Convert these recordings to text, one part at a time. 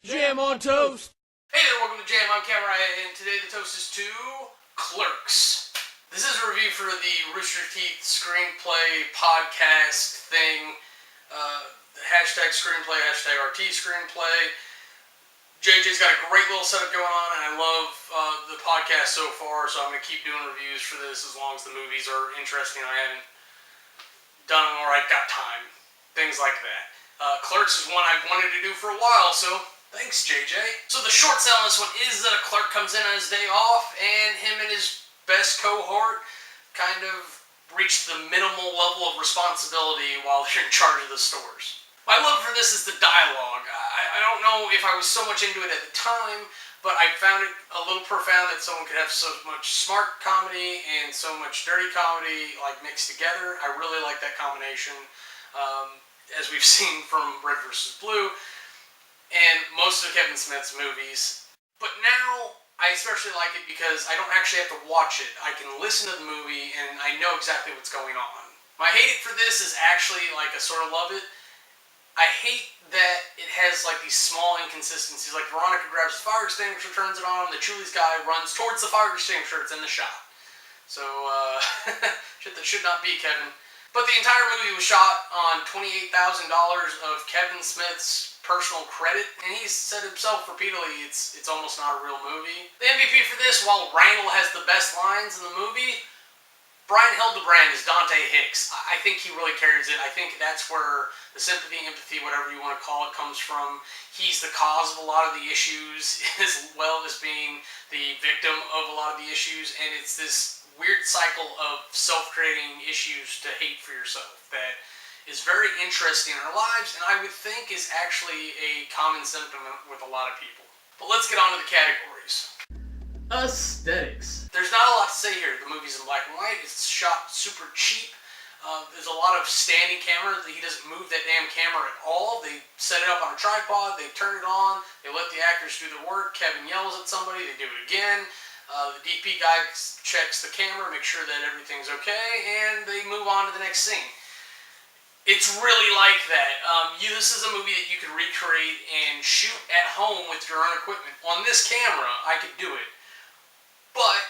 Jam on toast! Hey there, welcome to Jam on Camera, and today the toast is to Clerks. This is a review for the Roosterteeth screenplay podcast thing. Hashtag screenplay, hashtag RT screenplay. JJ's got a great little setup going on, and I love the podcast so far, so I'm going to keep doing reviews for this as long as the movies are interesting. I haven't done them or I've got time. Things like that. Clerks is one I've wanted to do for a while, so thanks, JJ. So the short sell on this one is that a clerk comes in on his day off, and him and his best cohort kind of reach the minimal level of responsibility while they're in charge of the stores. My love for this is the dialogue. I don't know if I was so much into it at the time, but I found it a little profound that someone could have so much smart comedy and so much dirty comedy like mixed together. I really like that combination, as we've seen from Red vs. Blue and most of Kevin Smith's movies. But now I especially like it because I don't actually have to watch it. I can listen to the movie and I know exactly what's going on. My hate it for this is actually like a sort of love it. I hate that it has like these small inconsistencies. Like Veronica grabs the fire extinguisher, turns it on, the Chulies guy runs towards the fire extinguisher, it's in the shot. So, shit that should not be, Kevin. But the entire movie was shot on $28,000 of Kevin Smith's personal credit, and he said himself repeatedly it's almost not a real movie. The MVP for this, while Randall has the best lines in the movie, Brian Hildebrand is Dante Hicks. I think he really carries it. I think that's where the sympathy, empathy, whatever you want to call it, comes from. He's the cause of a lot of the issues, as well as being the victim of a lot of the issues, and it's this weird cycle of self-creating issues to hate for yourself that is very interesting in our lives, and I would think is actually a common symptom with a lot of people. But let's get on to the categories. Aesthetics. There's not a lot to say here. The movie's in black and white. It's shot super cheap. There's a lot of standing camera. He doesn't move that damn camera at all. They set it up on a tripod. They turn it on. They let the actors do their work. Kevin yells at somebody. They do it again. The DP guy checks the camera, makes sure that everything's okay, and they move on to the next scene. It's really like that. This is a movie that you could recreate and shoot at home with your own equipment. On this camera, I could do it. But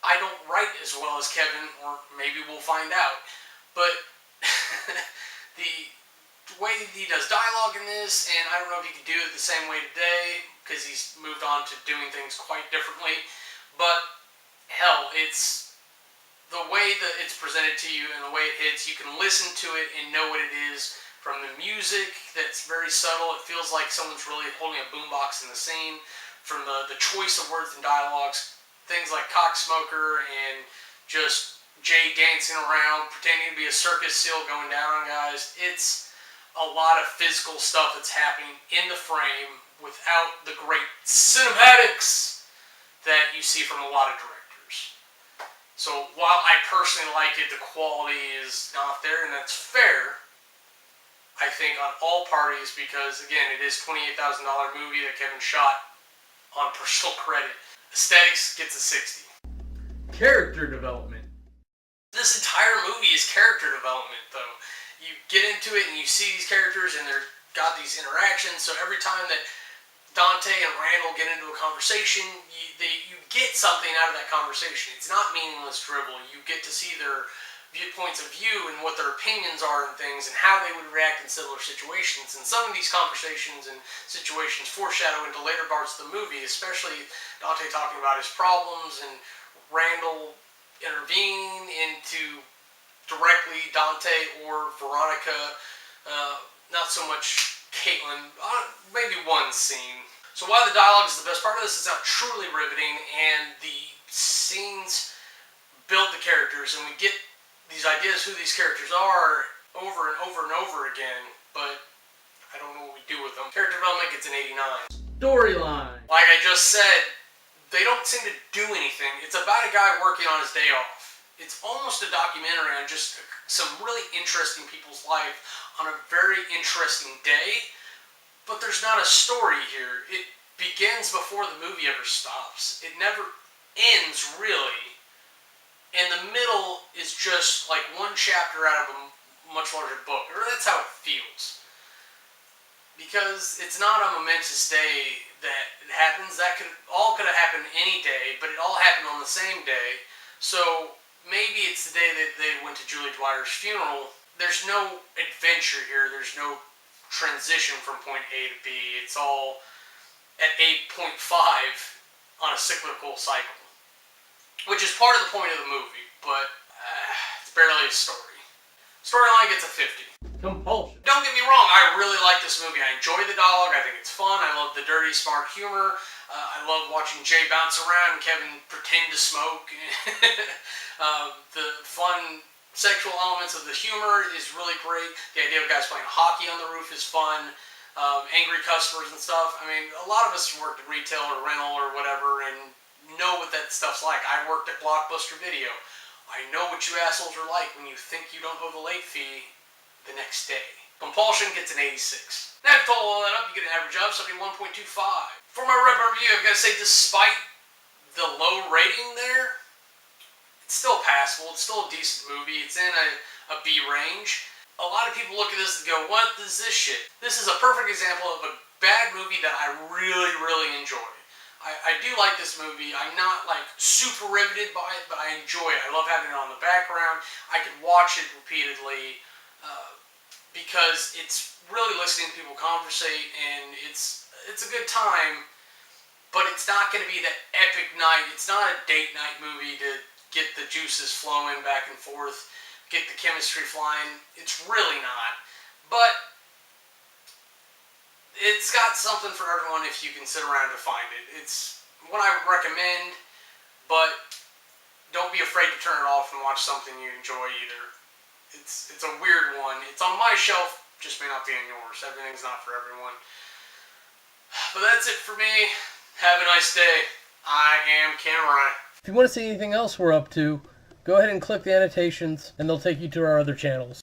I don't write as well as Kevin, or maybe we'll find out. But the way he does dialogue in this, and I don't know if he could do it the same way today, because he's moved on to doing things quite differently. But hell, it's the way that it's presented to you and the way it hits. You can listen to it and know what it is. From the music, that's very subtle. It feels like someone's really holding a boombox in the scene. From the choice of words and dialogues, things like cocksmoker and just Jay dancing around, pretending to be a circus seal going down on guys. It's a lot of physical stuff that's happening in the frame without the great cinematics that you see from a lot of directors. So while I personally like it, the quality is not there, and that's fair, I think, on all parties, because again, it is a $28,000 movie that Kevin shot on personal credit. Aesthetics gets a 60. Character development. This entire movie is character development, though. You get into it and you see these characters and they've got these interactions, so every time that Dante and Randall get into a conversation, you get something out of that conversation. It's not meaningless drivel. You get to see their viewpoints of view and what their opinions are and things and how they would react in similar situations. And some of these conversations and situations foreshadow into later parts of the movie, especially Dante talking about his problems and Randall intervening into directly Dante or Veronica, not so much Caitlin, maybe one scene. So while the dialogue is the best part of this, it's not truly riveting, and the scenes build the characters, and we get these ideas who these characters are over and over and over again, but I don't know what we do with them. Character development gets an 89. Storyline. Like I just said, they don't seem to do anything. It's about a guy working on his day off. It's almost a documentary on just some really interesting people's life on a very interesting day, but there's not a story here. It begins before the movie ever stops. It never ends, really. And the middle is just like one chapter out of a much larger book, or that's how it feels. because it's not a momentous day that it happens. That could have happened any day, but it all happened on the same day. So maybe it's the day that they went to Julie Dwyer's funeral. There's no adventure here. There's no transition from point A to B. It's all at 8.5 on a cyclical cycle, which is part of the point of the movie, but it's barely a story. Storyline gets a 50. Compulsion. Don't get me wrong, I really like this movie. I enjoy the dialogue. I think it's fun. I love the dirty, smart humor. I love watching Jay bounce around and Kevin pretend to smoke. The fun sexual elements of the humor is really great. The idea of guys playing hockey on the roof is fun. Angry customers and stuff. I mean, a lot of us worked at retail or rental or whatever and know what that stuff's like. I worked at Blockbuster Video. I know what you assholes are like when you think you don't owe the late fee the next day. Compulsion gets an 86. Now, to total all that up, you get an average of 71.25. For my review, I've got to say, despite the low rating there, it's still passable. It's still a decent movie. It's in a B range. A lot of people look at this and go, what is this shit? This is a perfect example of a bad movie that I really, really enjoy. I do like this movie. I'm not like super riveted by it, but I enjoy it. I love having it on the background. I could watch it repeatedly because it's really listening to people conversate, and it's a good time, but it's not going to be that epic night. It's not a date night movie to get the juices flowing back and forth, get the chemistry flying. It's really not. But it's got something for everyone if you can sit around to find it. It's what I would recommend, but don't be afraid to turn it off and watch something you enjoy either. It's a weird one. It's on my shelf, just may not be on yours. Everything's not for everyone. But that's it for me. Have a nice day. I am Ken Ryan. If you want to see anything else we're up to, go ahead and click the annotations and they'll take you to our other channels.